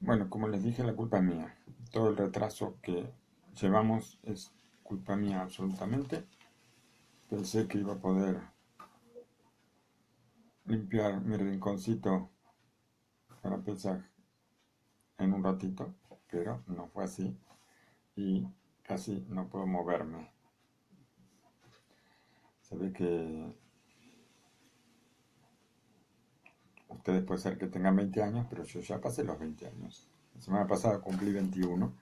Bueno, como les dije, la culpa es mía. Todo el retraso que llevamos es culpa mía absolutamente. Pensé que iba a poder limpiar mi rinconcito para Pesaj en un ratito, pero no fue así y casi no puedo moverme. Se ve que ustedes puede ser que tengan 20 años, pero yo ya pasé los 20 años. La semana pasada cumplí 21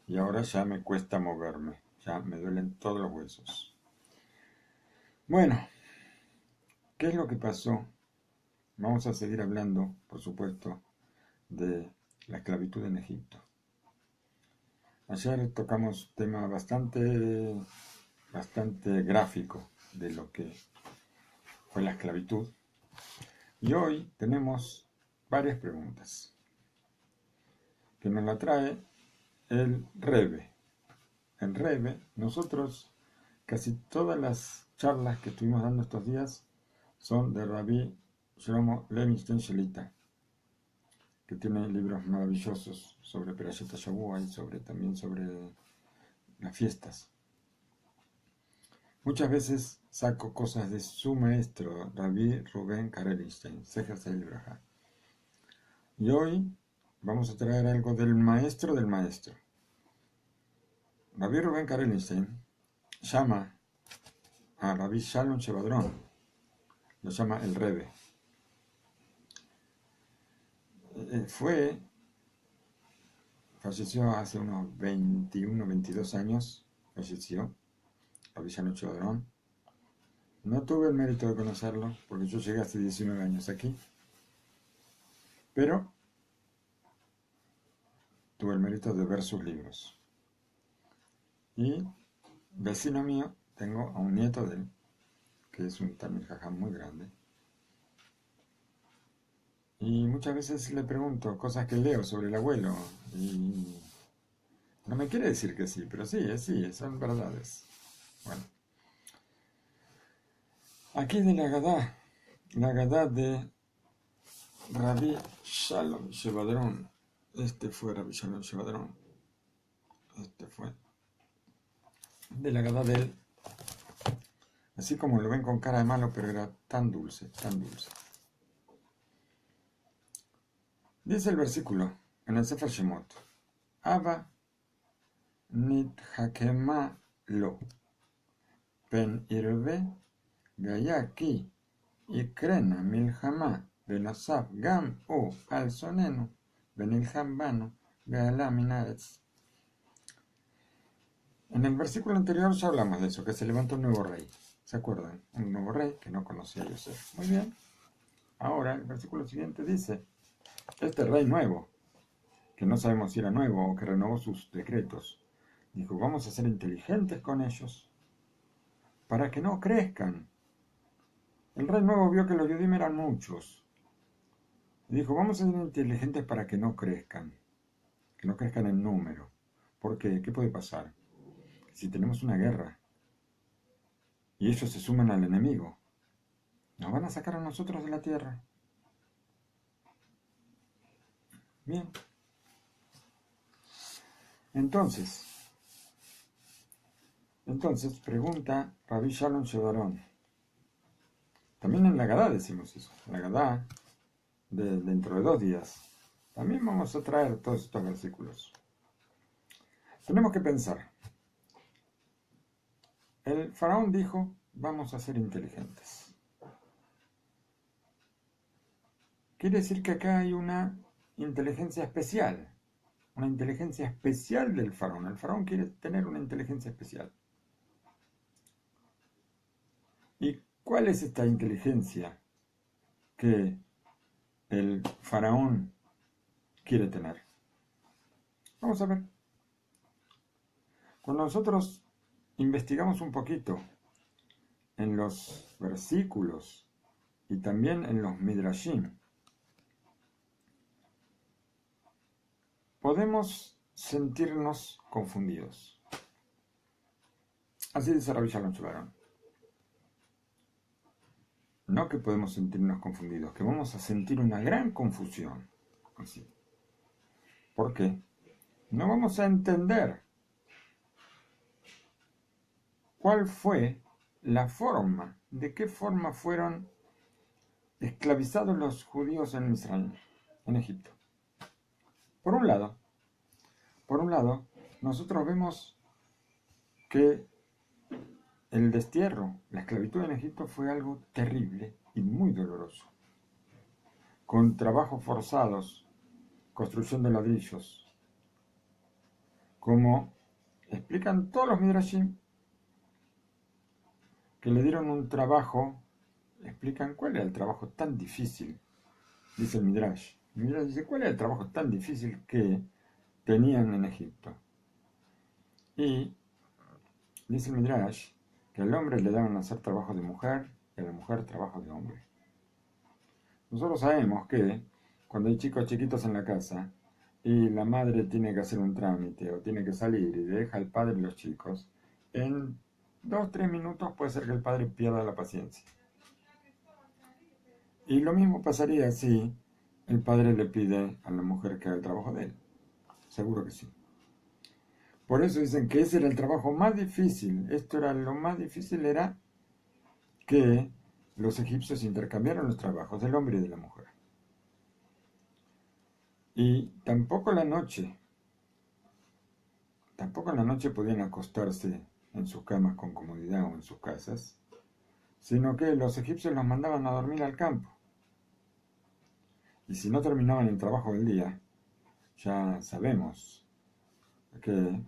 y ahora ya me cuesta moverme, ya me duelen todos los huesos. Bueno, ¿qué es lo que pasó? Vamos a seguir hablando, por supuesto, de la esclavitud en Egipto. Ayer tocamos un tema bastante gráfico de lo que fue la esclavitud y hoy tenemos varias preguntas que nos la trae el Rebe. En Rebe, nosotros casi todas las charlas que estuvimos dando estos días son de Rabbi Shlomo Levinstein Shelita, que tiene libros maravillosos sobre Perashat Shavua y también sobre las fiestas. Muchas veces saco cosas de su maestro, Rabbi Rubén Karelstein, Sefer Seil Braja. Y hoy vamos a traer algo del maestro del maestro. Rabbi Rubén Karelstein llama a Rabbi Shalom Shevadron, lo llama el Rebe. Falleció hace unos 21, 22 años, falleció Rabbi Shalom Shevadron. No tuve el mérito de conocerlo, porque yo llegué hace 19 años aquí, pero tuve el mérito de ver sus libros. Y vecino mío, tengo a un nieto de él, que es un Talmid Jajam muy grande. Y muchas veces le pregunto cosas que leo sobre el abuelo, y no me quiere decir que sí, pero sí, son verdades. Bueno, aquí de la Agadá de Rabbi Shalom Shevadron. Este fue Rabbi Shalom Shevadron. Este fue de la Agadá de él. Así como lo ven con cara de malo, pero era tan dulce, tan dulce. Dice el versículo en el Sefer Shemot: Abba nithakema lo, pen irve gaya ki ikrena milhama benosav gam u al sonenu benilham banu beala minaretz. En el versículo anterior ya hablamos de eso, que se levanta un nuevo rey. ¿Se acuerdan? Un nuevo rey que no conocía a Yosef. Muy bien. Ahora el versículo siguiente dice: este rey nuevo, que no sabemos si era nuevo o que renovó sus decretos, dijo: vamos a ser inteligentes con ellos para que no crezcan. El rey nuevo vio que los Yudim eran muchos y dijo: vamos a ser inteligentes para que no crezcan en número. ¿Por qué? ¿Qué puede pasar? Si tenemos una guerra y ellos se suman al enemigo, nos van a sacar a nosotros de la tierra. Bien. Entonces pregunta Rabbi Shalom Shevadron. También en la Agadá decimos eso. En la Agadá, dentro de 2 días, también vamos a traer todos estos versículos. Tenemos que pensar. El faraón dijo: vamos a ser inteligentes. Quiere decir que acá hay una inteligencia especial. Una inteligencia especial del faraón. El faraón quiere tener una inteligencia especial. ¿Y cuál es esta inteligencia que el faraón quiere tener? Vamos a ver. Cuando nosotros investigamos un poquito en los versículos y también en los midrashim, podemos sentirnos confundidos. Así dice Rabbi Shalom Shevadron. No que podemos sentirnos confundidos, que vamos a sentir una gran confusión. Así. ¿Por qué? No vamos a entender cuál fue la forma, de qué forma fueron esclavizados los judíos en Israel, en Egipto. Por un lado, nosotros vemos que el destierro, la esclavitud en Egipto fue algo terrible y muy doloroso, con trabajos forzados, construcción de ladrillos, como explican todos los midrashim, que le dieron un trabajo, explican cuál era el trabajo tan difícil, dice el Midrash. El Midrash dice, ¿cuál era el trabajo tan difícil que tenían en Egipto? Y dice el Midrash que al hombre le daban a hacer trabajo de mujer y a la mujer trabajo de hombre. Nosotros sabemos que cuando hay chicos chiquitos en la casa y la madre tiene que hacer un trámite o tiene que salir y deja al padre y los chicos, en 2 o 3 minutos puede ser que el padre pierda la paciencia. Y lo mismo pasaría si el padre le pide a la mujer que haga el trabajo de él. Seguro que sí. Por eso dicen que ese era el trabajo más difícil. Esto era lo más difícil, era que los egipcios intercambiaron los trabajos del hombre y de la mujer. Y tampoco en la noche podían acostarse en sus camas con comodidad o en sus casas, sino que los egipcios los mandaban a dormir al campo. Y si no terminaban el trabajo del día, ya sabemos que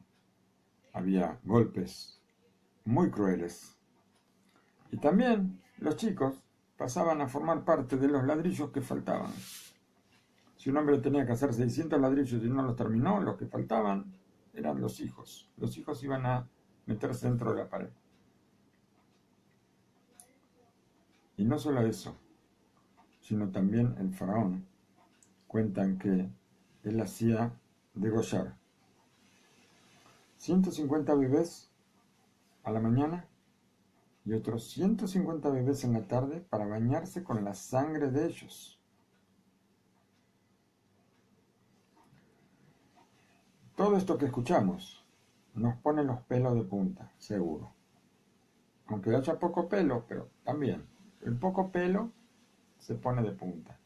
había golpes muy crueles. Y también los chicos pasaban a formar parte de los ladrillos que faltaban. Si un hombre tenía que hacer 600 ladrillos y no los terminó, los que faltaban eran los hijos. Los hijos iban a meterse dentro de la pared. Y no solo eso, sino también el faraón. Cuentan que él hacía degollar 150 bebés a la mañana y otros 150 bebés en la tarde para bañarse con la sangre de ellos. Todo esto que escuchamos nos pone los pelos de punta, seguro. Aunque haya poco pelo, pero también el poco pelo se pone de punta.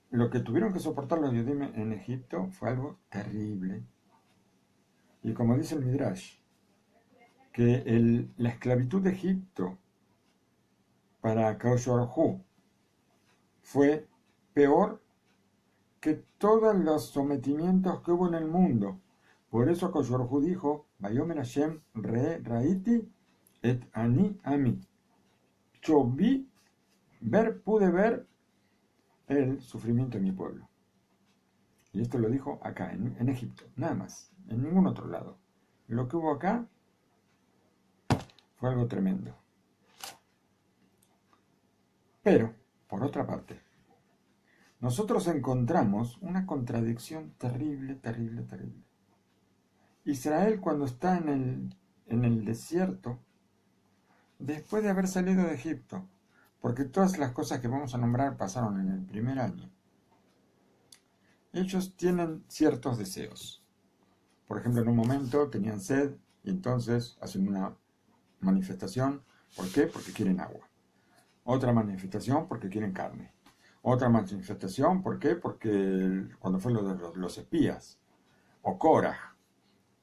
Lo que tuvieron que soportar los judíos en Egipto fue algo terrible. Y como dice el Midrash, que la esclavitud de Egipto para Kadosh Baruj Hu fue peor que todos los sometimientos que hubo en el mundo. Por eso Kadosh Baruj Hu dijo, Vayomer Hashem Raiti et ani ami. Yo pude ver el sufrimiento de mi pueblo. Y esto lo dijo acá, en Egipto, nada más, en ningún otro lado. Lo que hubo acá fue algo tremendo. Pero, por otra parte, nosotros encontramos una contradicción terrible, terrible, terrible. Israel, cuando está en el desierto, después de haber salido de Egipto, porque todas las cosas que vamos a nombrar pasaron en el primer año, ellos tienen ciertos deseos. Por ejemplo, en un momento tenían sed y entonces hacen una manifestación. ¿Por qué? Porque quieren agua. Otra manifestación porque quieren carne. Otra manifestación, ¿por qué? Porque cuando fue lo de los espías, o Korah,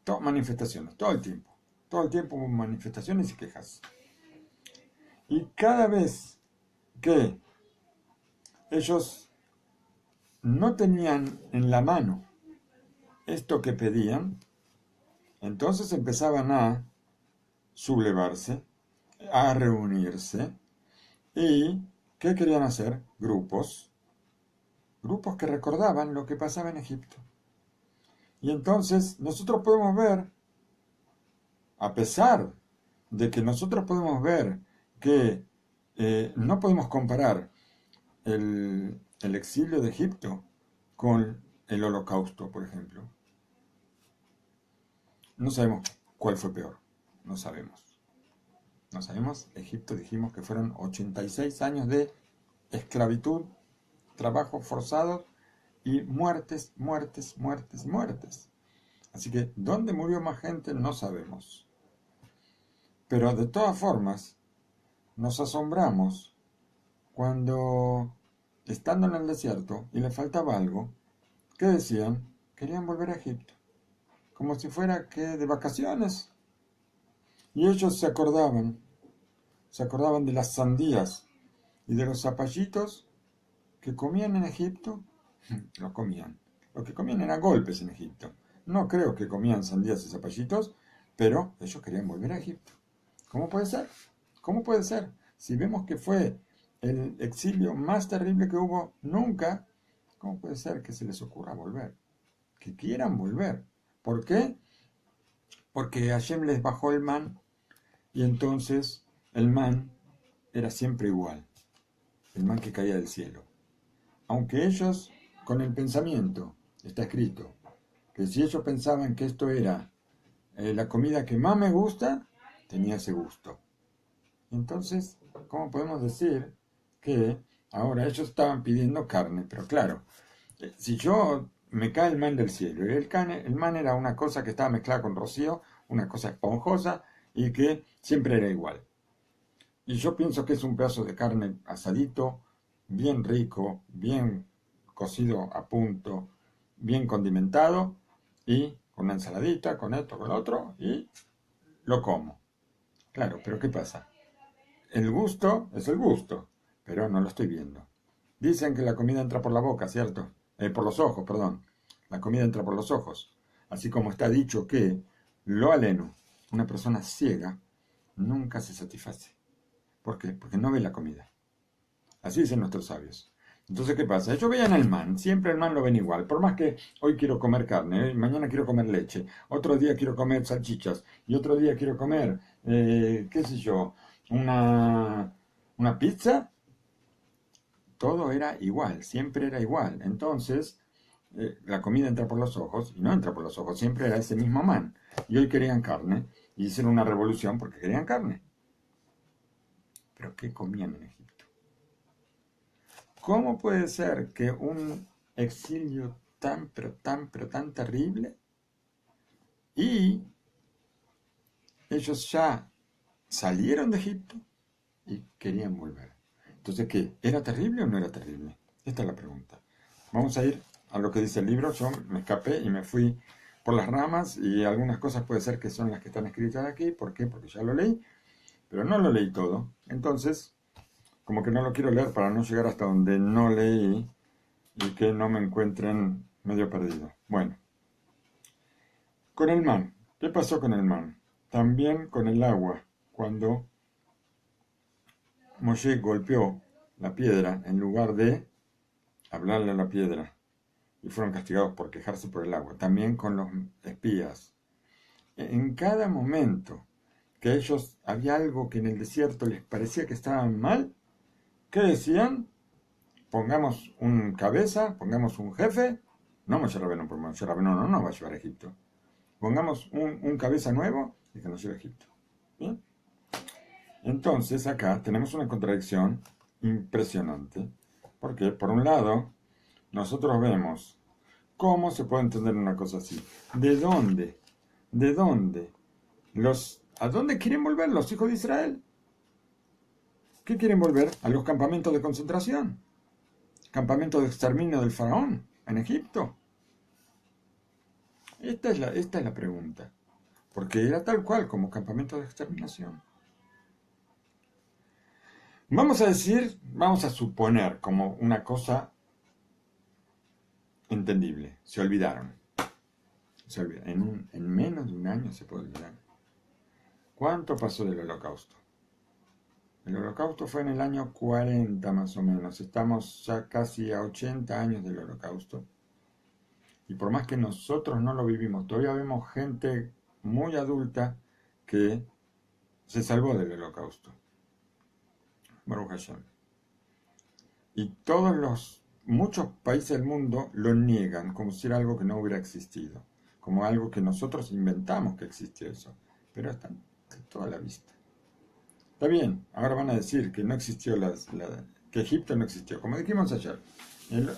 todas manifestaciones, todo el tiempo. Todo el tiempo hubo manifestaciones y quejas. Y cada vez que ellos no tenían en la mano esto que pedían, entonces empezaban a sublevarse, a reunirse. ¿Y qué querían hacer? Grupos que recordaban lo que pasaba en Egipto. Y entonces nosotros podemos ver, a pesar de que nosotros podemos ver que no podemos comparar el exilio de Egipto con el Holocausto, por ejemplo. No sabemos cuál fue peor, no sabemos. No sabemos, Egipto dijimos que fueron 86 años de esclavitud trabajos forzados y muertes, muertes, muertes, muertes. Así que, ¿dónde murió más gente? No sabemos. Pero de todas formas, nos asombramos cuando, estando en el desierto y le faltaba algo, ¿qué decían? Querían volver a Egipto, como si fuera que de vacaciones. Y ellos se acordaban de las sandías y de los zapallitos que comían en Egipto. Lo comían. Lo que comían eran golpes en Egipto. No creo que comían sandías y zapallitos, pero ellos querían volver a Egipto. ¿Cómo puede ser? ¿Cómo puede ser? Si vemos que fue el exilio más terrible que hubo nunca, ¿cómo puede ser que se les ocurra volver? Que quieran volver. ¿Por qué? Porque Hashem les bajó el man y entonces el man era siempre igual. El man que caía del cielo. Aunque ellos, con el pensamiento, está escrito, que si ellos pensaban que esto era la comida que más me gusta, tenía ese gusto. Entonces, ¿cómo podemos decir que ahora ellos estaban pidiendo carne? Pero claro, si yo me cae el man del cielo, y el man era una cosa que estaba mezclada con rocío, una cosa esponjosa y que siempre era igual. Y yo pienso que es un pedazo de carne asadito, bien rico, bien cocido a punto, bien condimentado y con una ensaladita, con esto, con lo otro y lo como. Claro, pero ¿qué pasa? El gusto es el gusto, pero no lo estoy viendo. Dicen que la comida entra por la boca, ¿cierto? Por los ojos, perdón. La comida entra por los ojos. Así como está dicho que lo aleno, una persona ciega, nunca se satisface. ¿Por qué? Porque no ve la comida. Así dicen nuestros sabios. Entonces, ¿qué pasa? Ellos veían el man, siempre el man lo ven igual. Por más que hoy quiero comer carne, mañana quiero comer leche, otro día quiero comer salchichas, y otro día quiero comer, qué sé yo, una pizza, todo era igual, siempre era igual. Entonces, la comida entra por los ojos, y no entra por los ojos, siempre era ese mismo man. Y hoy querían carne, y hicieron una revolución porque querían carne. ¿Pero qué comían en Egipto? ¿Cómo puede ser que un exilio tan, pero tan, pero tan terrible y ellos ya salieron de Egipto y querían volver? Entonces, ¿qué? ¿Era terrible o no era terrible? Esta es la pregunta. Vamos a ir a lo que dice el libro. Yo me escapé y me fui por las ramas y algunas cosas puede ser que son las que están escritas aquí. ¿Por qué? Porque ya lo leí, pero no lo leí todo. Entonces, como que no lo quiero leer para no llegar hasta donde no leí y que no me encuentren medio perdido. Bueno, con el man. ¿Qué pasó con el man? También con el agua, cuando Moshe golpeó la piedra en lugar de hablarle a la piedra y fueron castigados por quejarse por el agua. También con los espías. En cada momento que ellos había algo que en el desierto les parecía que estaban mal, ¿qué decían? Pongamos un cabeza, pongamos un jefe. No Moshe Rabbeinu, porque Moshe Rabbeinu no nos va a llevar a Egipto. Pongamos un cabeza nuevo y que nos lleve a Egipto. ¿Bien? Entonces acá tenemos una contradicción impresionante. Porque por un lado, nosotros vemos cómo se puede entender una cosa así. ¿De dónde? ¿De dónde? ¿A dónde quieren volver los hijos de Israel? ¿Qué quieren volver? A los campamentos de concentración. Campamentos de exterminio del faraón en Egipto. Esta es la pregunta. Porque era tal cual como campamento de exterminación. Vamos a decir, vamos a suponer como una cosa entendible. Se olvidaron. En menos de un año se puede olvidar. ¿Cuánto pasó del Holocausto? El Holocausto fue en el año 40 más o menos. Estamos ya casi a 80 años del Holocausto. Y por más que nosotros no lo vivimos, todavía vemos gente muy adulta que se salvó del Holocausto. Baruch Hashem. Y muchos países del mundo lo niegan como si era algo que no hubiera existido. Como algo que nosotros inventamos que existió eso. Pero está toda la vista. Está bien, ahora van a decir que no existió que Egipto no existió. Como dijimos ayer,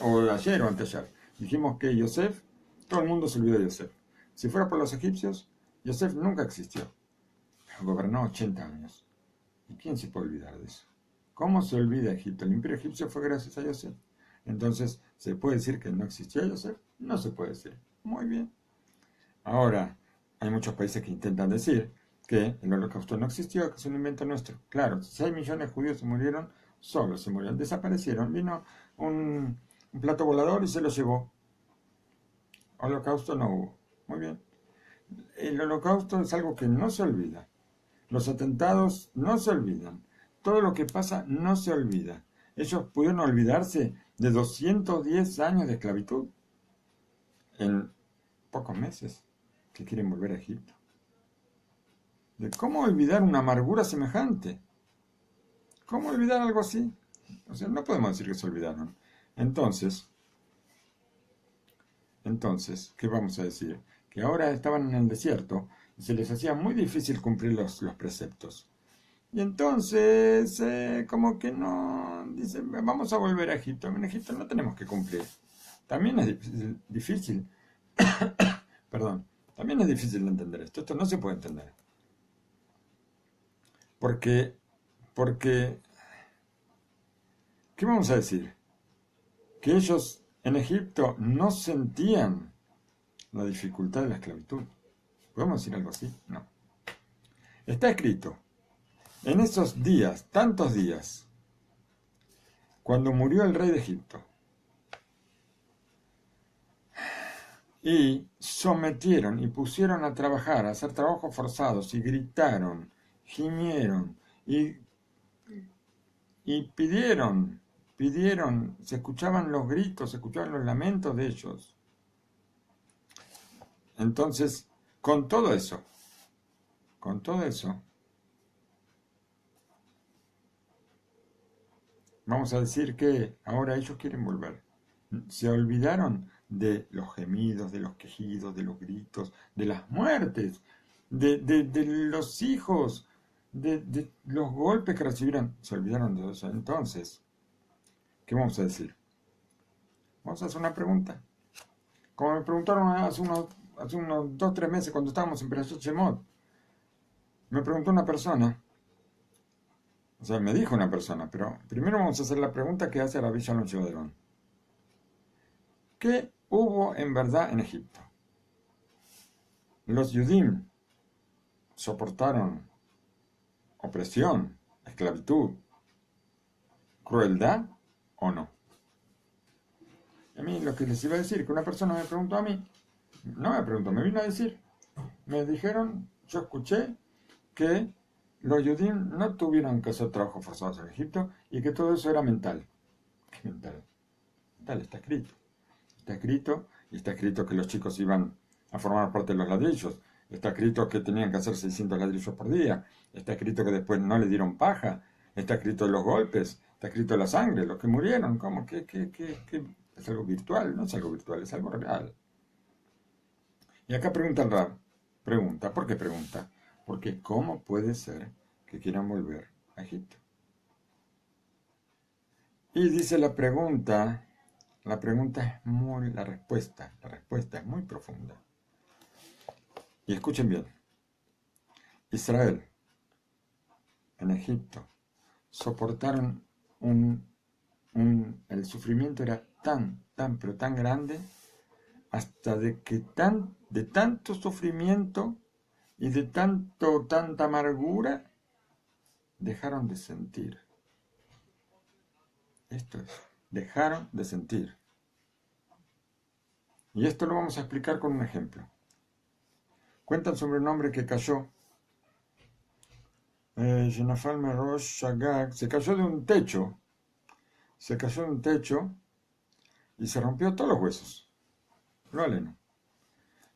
o ayer o anteayer, dijimos que Yosef, todo el mundo se olvidó de Yosef. Si fuera por los egipcios, Yosef nunca existió. Gobernó 80 años. ¿Y quién se puede olvidar de eso? ¿Cómo se olvida Egipto? El imperio egipcio fue gracias a Yosef. Entonces, ¿se puede decir que no existió Yosef? No se puede decir. Muy bien. Ahora, hay muchos países que intentan decir que el holocausto no existió, que es un invento nuestro. Claro, 6 millones de judíos se murieron, solos se murieron, desaparecieron. Vino un plato volador y se los llevó. Holocausto no hubo. Muy bien. El holocausto es algo que no se olvida. Los atentados no se olvidan. Todo lo que pasa no se olvida. Ellos pudieron olvidarse de 210 años de esclavitud en pocos meses que quieren volver a Egipto. ¿De cómo olvidar una amargura semejante? ¿Cómo olvidar algo así? O sea, no podemos decir que se olvidaron. Entonces, ¿qué vamos a decir? Que ahora estaban en el desierto y se les hacía muy difícil cumplir los preceptos. Y entonces, como que no, dicen, vamos a volver a Egipto. En Egipto no tenemos que cumplir. También es difícil, perdón, también es difícil de entender esto. Esto no se puede entender. Porque, ¿qué vamos a decir? Que ellos en Egipto no sentían la dificultad de la esclavitud. ¿Podemos decir algo así? No. Está escrito, en esos días, tantos días, cuando murió el rey de Egipto, y sometieron y pusieron a trabajar, a hacer trabajos forzados, y gritaron, gimieron, y pidieron, se escuchaban los gritos, se escuchaban los lamentos de ellos. Entonces, con todo eso, vamos a decir que ahora ellos quieren volver. Se olvidaron de los gemidos, de los quejidos, de los gritos, de las muertes, de los hijos, de los golpes que recibieron. Se olvidaron de eso. Entonces, ¿qué vamos a decir? Vamos a hacer una pregunta. Como me preguntaron hace unos 2-3 meses cuando estábamos en Perashot Shemot, me preguntó una persona, o sea, me dijo una persona, pero primero vamos a hacer la pregunta que hace Rabbi Shalom Shevadron. ¿Qué hubo en verdad en Egipto? ¿Los Yudim soportaron opresión, esclavitud, crueldad o no? A mí lo que les iba a decir, que una persona me preguntó a mí, no me preguntó, me vino a decir, me dijeron, yo escuché que los Yudim no tuvieron que hacer trabajos forzados en Egipto y que todo eso era mental. ¿Qué mental? Mental está escrito. Está escrito, y está escrito que los chicos iban a formar parte de los ladrillos. Está escrito que tenían que hacer 600 ladrillos por día. Está escrito que después no le dieron paja. Está escrito los golpes. Está escrito la sangre, los que murieron. ¿Cómo? ¿Qué? ¿Es algo virtual? No es algo virtual, es algo real. Y acá pregunta el Rab. Pregunta, ¿por qué pregunta? Porque ¿cómo puede ser que quieran volver a Egipto? Y dice la pregunta es muy, la respuesta es muy profunda. Y escuchen bien, Israel, en Egipto, soportaron el sufrimiento era pero tan grande, hasta de tanto sufrimiento y de tanta amargura, dejaron de sentir. Esto es, dejaron de sentir. Y esto lo vamos a explicar con un ejemplo. Cuentan sobre un hombre que cayó, Jenafal Merosh Shagag, se cayó de un techo, y se rompió todos los huesos. Lo aleno.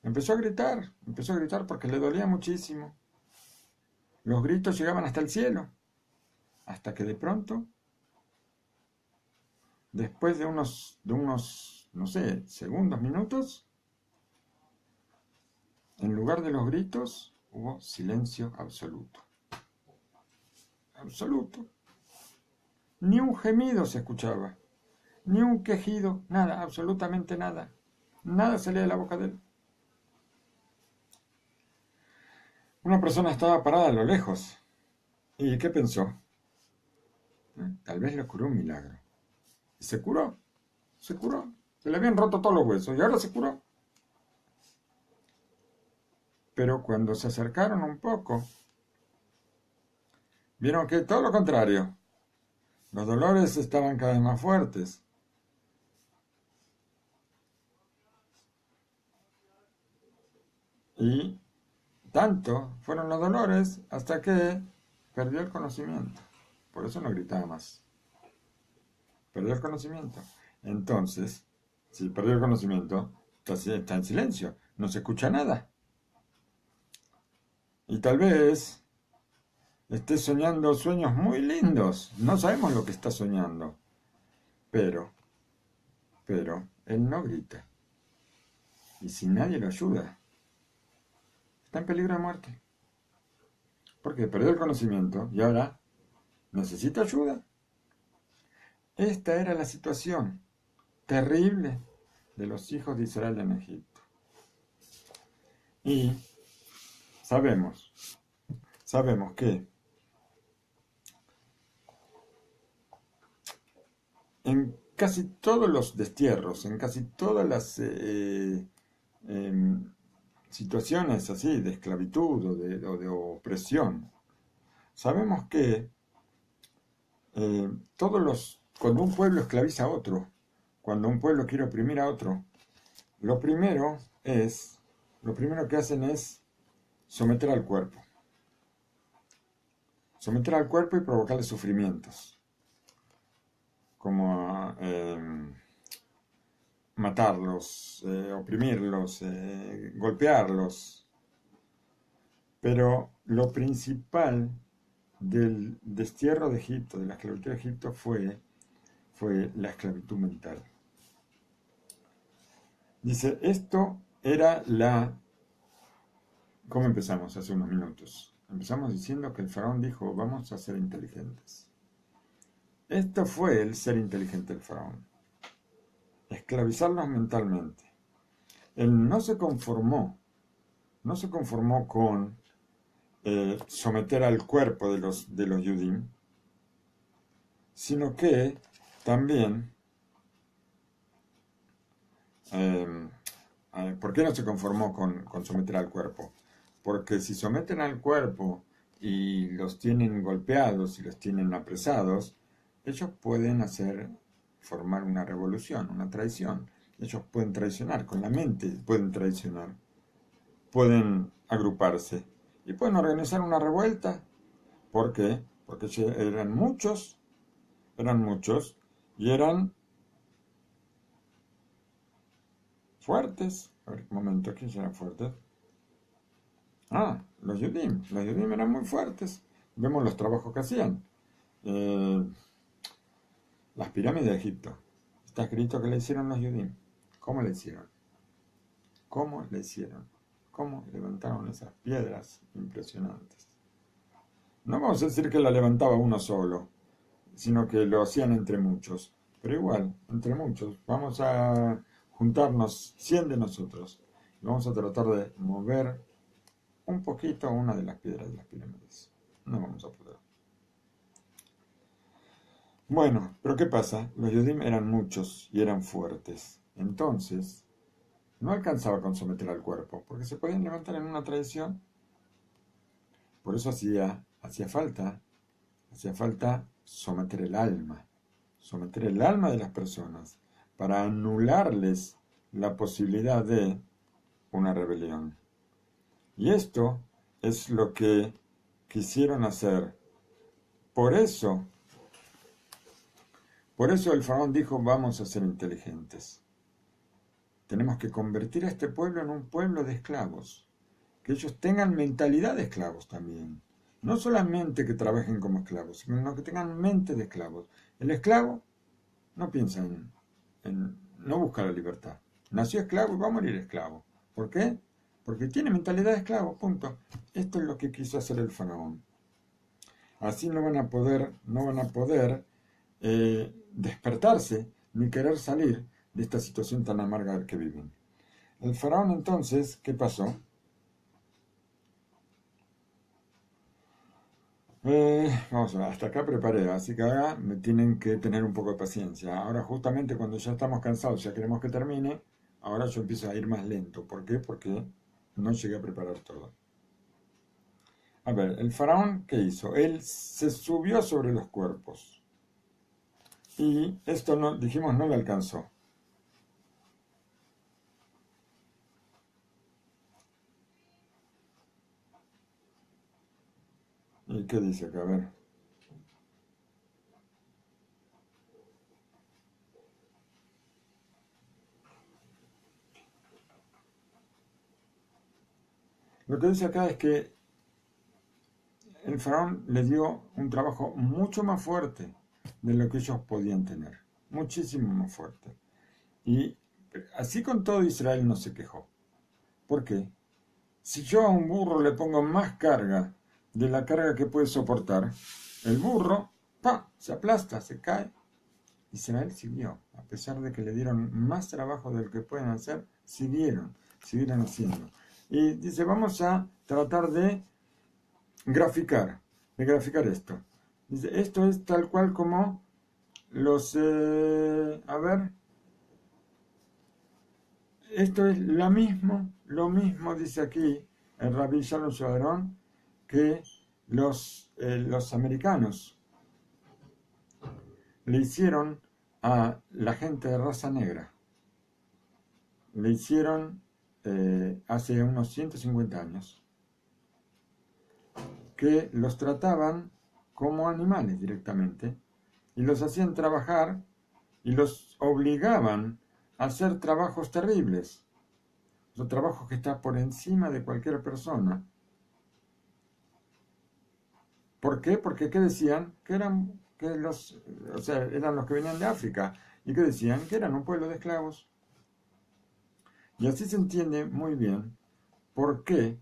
Empezó a gritar porque le dolía muchísimo. Los gritos llegaban hasta el cielo, hasta que de pronto, después de unos, no sé, segundos, minutos, en lugar de los gritos, hubo silencio absoluto. Absoluto. Ni un gemido se escuchaba, ni un quejido, nada, absolutamente nada. Nada salía de la boca de él. Una persona estaba parada a lo lejos. ¿Y qué pensó? Tal vez le curó un milagro. Y se curó, se curó. Se le habían roto todos los huesos y ahora se curó. Pero cuando se acercaron un poco, vieron que todo lo contrario. Los dolores estaban cada vez más fuertes. Y tanto fueron los dolores hasta que perdió el conocimiento. Por eso no gritaba más. Perdió el conocimiento. Entonces, si perdió el conocimiento, está en silencio. No se escucha nada. Y tal vez esté soñando sueños muy lindos. No sabemos lo que está soñando. Pero, él no grita. Y si nadie lo ayuda, está en peligro de muerte. Porque perdió el conocimiento y ahora necesita ayuda. Esta era la situación terrible de los hijos de Israel en Egipto. Y sabemos que en casi todos los destierros, en casi todas las situaciones así de esclavitud o de opresión, sabemos que cuando un pueblo esclaviza a otro, cuando un pueblo quiere oprimir a otro, lo primero que hacen es someter al cuerpo. Someter al cuerpo y provocarle sufrimientos, como matarlos, oprimirlos, golpearlos. Pero lo principal del destierro de Egipto, de la esclavitud de Egipto, fue la esclavitud mental. Dice, esto era ¿Cómo empezamos hace unos minutos? Empezamos diciendo que el faraón dijo, vamos a ser inteligentes. Esto fue el ser inteligente del faraón. Esclavizarlos mentalmente. Él no se conformó con someter al cuerpo de los Yudim, sino que también, ¿por qué no se conformó con someter al cuerpo? Porque si someten al cuerpo y los tienen golpeados y los tienen apresados, ellos pueden formar una revolución, una traición. Ellos pueden traicionar, con la mente pueden traicionar, pueden agruparse y pueden organizar una revuelta. ¿Por qué? Porque eran muchos y eran fuertes. A ver, un momento, ¿quiénes eran fuertes? Los Yudim. Los Yudim eran muy fuertes. Vemos los trabajos que hacían. Las pirámides de Egipto. Está escrito que le hicieron los Yudim. ¿Cómo le hicieron? ¿Cómo le hicieron? ¿Cómo levantaron esas piedras impresionantes? No vamos a decir que la levantaba uno solo, sino que lo hacían entre muchos. Pero igual, entre muchos. Vamos a juntarnos 100 de nosotros. Y vamos a tratar de mover un poquito una de las piedras de las pirámides. No vamos a poder. Bueno, pero ¿qué pasa? Los Yudim eran muchos y eran fuertes. Entonces, no alcanzaba con someter al cuerpo, porque se podían levantar en una tradición. Por eso hacía falta someter el alma de las personas, para anularles la posibilidad de una rebelión. Y esto es lo que quisieron hacer. Por eso el faraón dijo, vamos a ser inteligentes. Tenemos que convertir a este pueblo en un pueblo de esclavos. Que ellos tengan mentalidad de esclavos también. No solamente que trabajen como esclavos, sino que tengan mente de esclavos. El esclavo no piensa no busca la libertad. Nació esclavo y va a morir esclavo. ¿Por qué? Porque tiene mentalidad de esclavo, punto. Esto es lo que quiso hacer el faraón. Así no van a poder despertarse ni querer salir de esta situación tan amarga que viven. El faraón entonces, ¿qué pasó? Vamos a ver, hasta acá preparé, así que ahora me tienen que tener un poco de paciencia. Ahora justamente cuando ya estamos cansados, ya queremos que termine, ahora yo empiezo a ir más lento. ¿Por qué? Porque no llegué a preparar todo. A ver, el faraón, ¿qué hizo? Él se subió sobre los cuerpos. Y esto no, dijimos, no le alcanzó. ¿Y qué dice acá? A ver. Lo que dice acá es que el faraón le dio un trabajo mucho más fuerte de lo que ellos podían tener. Muchísimo más fuerte. Y así con todo Israel no se quejó. ¿Por qué? Si yo a un burro le pongo más carga de la carga que puede soportar, el burro, ¡pa!, se aplasta, se cae. Israel siguió, a pesar de que le dieron más trabajo del que pueden hacer, siguieron haciendo. Y dice, vamos a tratar de graficar esto. Dice, esto es tal cual como los, a ver, esto es lo mismo dice aquí el Rabí Shalom Shadrón, que los americanos le hicieron a la gente de raza negra. Le hicieron hace unos 150 años, que los trataban como animales directamente y los hacían trabajar y los obligaban a hacer trabajos terribles, los trabajos que están por encima de cualquier persona. ¿Por qué? Porque ¿qué decían? Que eran, o sea, eran los que venían de África y que decían que eran un pueblo de esclavos. Y así se entiende muy bien por qué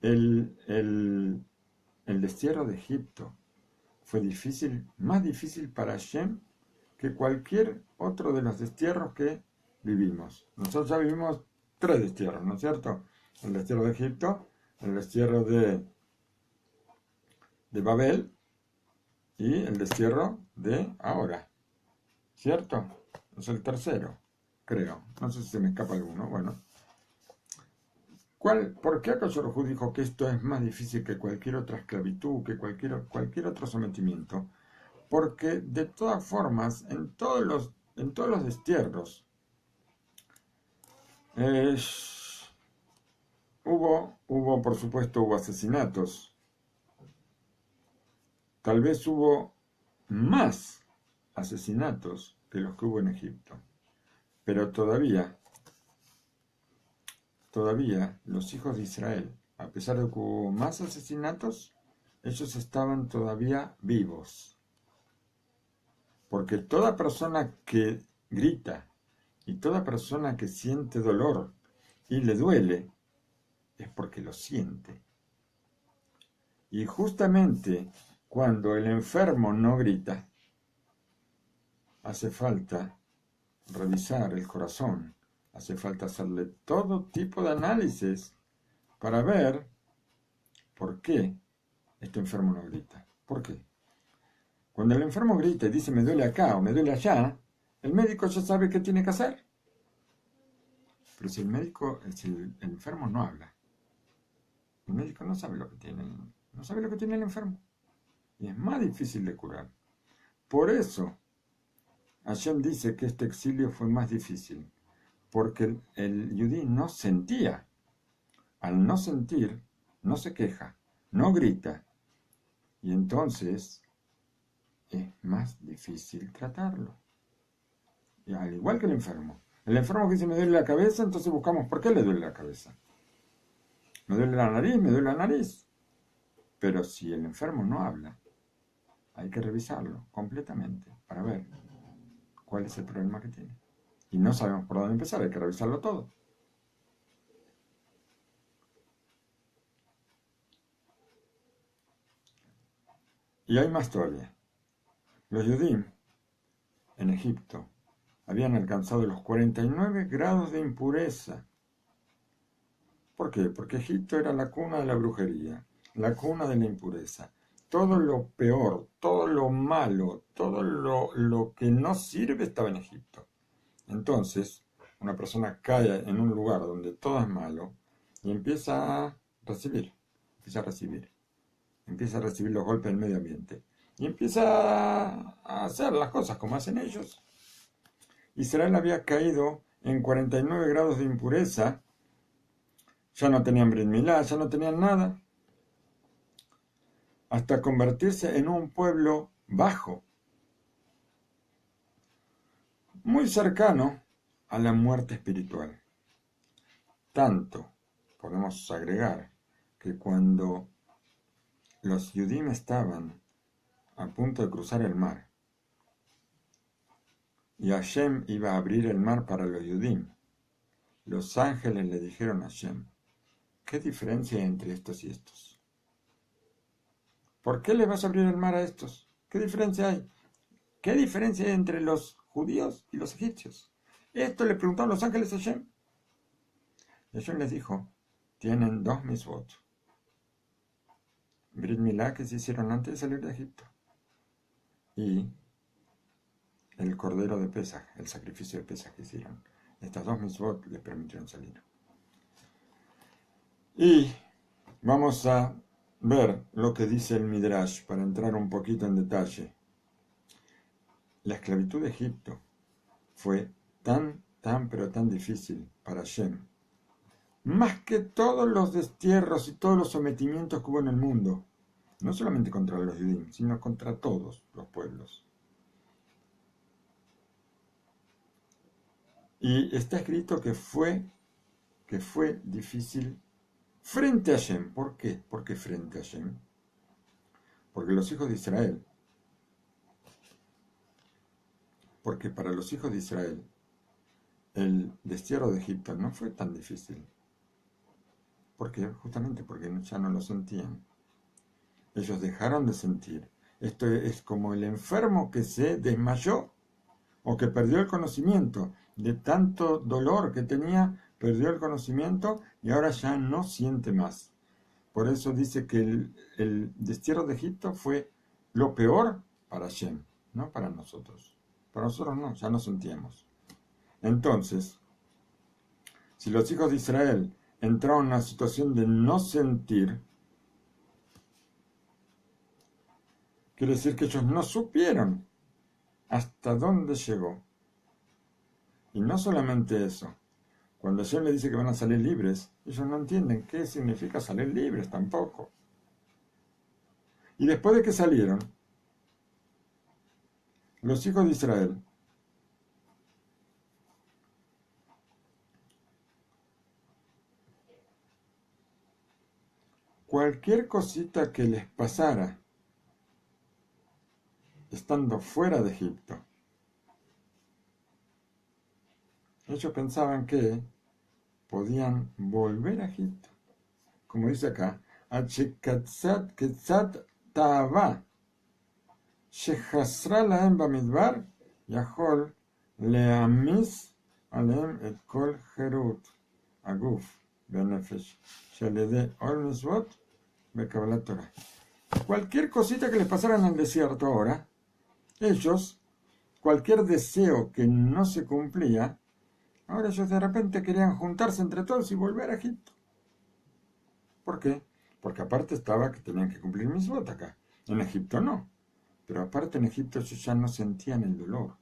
el, el, el destierro de Egipto fue difícil, más difícil para Hashem que cualquier otro de los destierros que vivimos. Nosotros ya vivimos 3 destierros, ¿no es cierto? El destierro de Egipto, el destierro de Babel y el destierro de ahora, ¿cierto? Es el tercero, creo. No sé si se me escapa alguno. Bueno, ¿por qué Akash Baruj Hu dijo que esto es más difícil que cualquier otra esclavitud, que cualquier otro sometimiento? Porque de todas formas, en todos los destierros, eh, por supuesto, hubo asesinatos. Tal vez hubo más asesinatos que los que hubo en Egipto. Pero todavía los hijos de Israel, a pesar de que hubo más asesinatos, ellos estaban todavía vivos. Porque toda persona que grita y toda persona que siente dolor y le duele, es porque lo siente. Y justamente cuando el enfermo no grita, hace falta revisar el corazón, hace falta hacerle todo tipo de análisis para ver por qué este enfermo no grita. ¿Por qué? Cuando el enfermo grita y dice me duele acá o me duele allá, el médico ya sabe qué tiene que hacer. Pero si el enfermo no habla, el médico no sabe lo que tiene, no sabe lo que tiene el enfermo. Y es más difícil de curar. Por eso, Hashem dice que este exilio fue más difícil, porque el yudí no sentía. Al no sentir, no se queja, no grita, y entonces es más difícil tratarlo. Y al igual que el enfermo. El enfermo que dice me duele la cabeza, entonces buscamos por qué le duele la cabeza. Me duele la nariz. Pero si el enfermo no habla, hay que revisarlo completamente para ver cuál es el problema que tiene. Y no sabemos por dónde empezar, hay que revisarlo todo. Y hay más todavía. Los Yudim en Egipto habían alcanzado los 49 grados de impureza. ¿Por qué? Porque Egipto era la cuna de la brujería, la cuna de la impureza. Todo lo peor, todo lo malo, todo lo que no sirve estaba en Egipto. Entonces, una persona cae en un lugar donde todo es malo y empieza a recibir, empieza a recibir los golpes del medio ambiente y empieza a hacer las cosas como hacen ellos. Israel había caído en 49 grados de impureza, ya no tenían Brit Milá, ya no tenían nada, hasta convertirse en un pueblo bajo, muy cercano a la muerte espiritual. Tanto, podemos agregar, que cuando los Yudim estaban a punto de cruzar el mar, y Hashem iba a abrir el mar para los Yudim, los ángeles le dijeron a Hashem, ¿qué diferencia hay entre estos y estos? ¿Por qué les vas a abrir el mar a estos? ¿Qué diferencia hay? ¿Qué diferencia hay entre los judíos y los egipcios? Esto le preguntaron los ángeles a Hashem. Y Hashem les dijo, tienen dos misvot. Brit Milá, que se hicieron antes de salir de Egipto, y el cordero de Pesaj, el sacrificio de Pesaj que hicieron. Estas dos misvot les permitieron salir. Y vamos a ver lo que dice el Midrash para entrar un poquito en detalle. La esclavitud de Egipto fue pero tan difícil para Hashem, más que todos los destierros y todos los sometimientos que hubo en el mundo, no solamente contra los judíos, sino contra todos los pueblos. Y está escrito que fue difícil frente a Hashem. ¿Por qué? ¿Por qué frente a Hashem? Porque los hijos de Israel, porque para los hijos de Israel, el destierro de Egipto no fue tan difícil. ¿Por qué? Justamente porque ya no lo sentían. Ellos dejaron de sentir. Esto es como el enfermo que se desmayó o que perdió el conocimiento. De tanto dolor que tenía, perdió el conocimiento y ahora ya no siente más. Por eso dice que el destierro de Egipto fue lo peor para Hashem, no para nosotros. Para nosotros no, ya no sentíamos. Entonces, si los hijos de Israel entraron en una situación de no sentir, quiere decir que ellos no supieron hasta dónde llegó. Y no solamente eso, cuando Hashem le dice que van a salir libres, ellos no entienden qué significa salir libres tampoco. Y después de que salieron, los hijos de Israel cualquier cosita que les pasara estando fuera de Egipto, ellos pensaban que podían volver a Egipto. Como dice acá, Achekatzat Ketzat Ta'ava Shechasra Lahem Bamidbar Yahol Leamis Aleem Et Kol Herut Aguf Benefesh Shalede Ol Misvot Bekabbalat Torah. Cualquier cosita que les pasara en el desierto ahora, ellos, cualquier deseo que no se cumplía, ahora ellos de repente querían juntarse entre todos y volver a Egipto. ¿Por qué? Porque aparte estaba que tenían que cumplir misvot acá. En Egipto no. Pero aparte en Egipto ellos ya no sentían el dolor.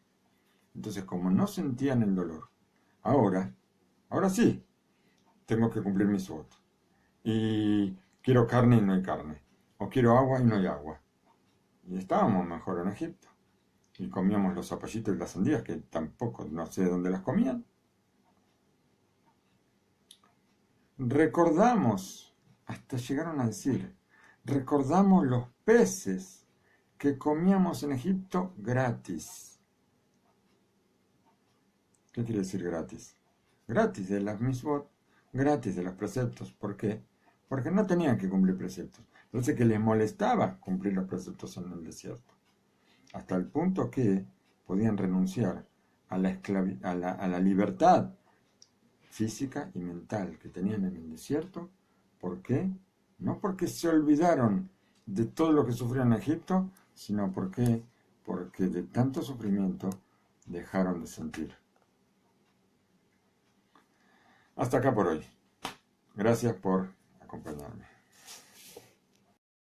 Entonces, como no sentían el dolor, ahora sí, tengo que cumplir misvot. Y quiero carne y no hay carne. O quiero agua y no hay agua. Y estábamos mejor en Egipto. Y comíamos los zapallitos y las sandías, que tampoco no sé dónde las comían. Recordamos, hasta llegaron a decir, recordamos los peces que comíamos en Egipto gratis. ¿Qué quiere decir gratis? Gratis de las misvot, gratis de los preceptos. ¿Por qué? Porque no tenían que cumplir preceptos. Entonces que les molestaba cumplir los preceptos en el desierto. hasta el punto que podían renunciar a la libertad física y mental que tenían en el desierto. ¿Por qué? No porque se olvidaron de todo lo que sufrieron en Egipto, sino porque de tanto sufrimiento dejaron de sentir. Hasta acá por hoy. Gracias por acompañarme.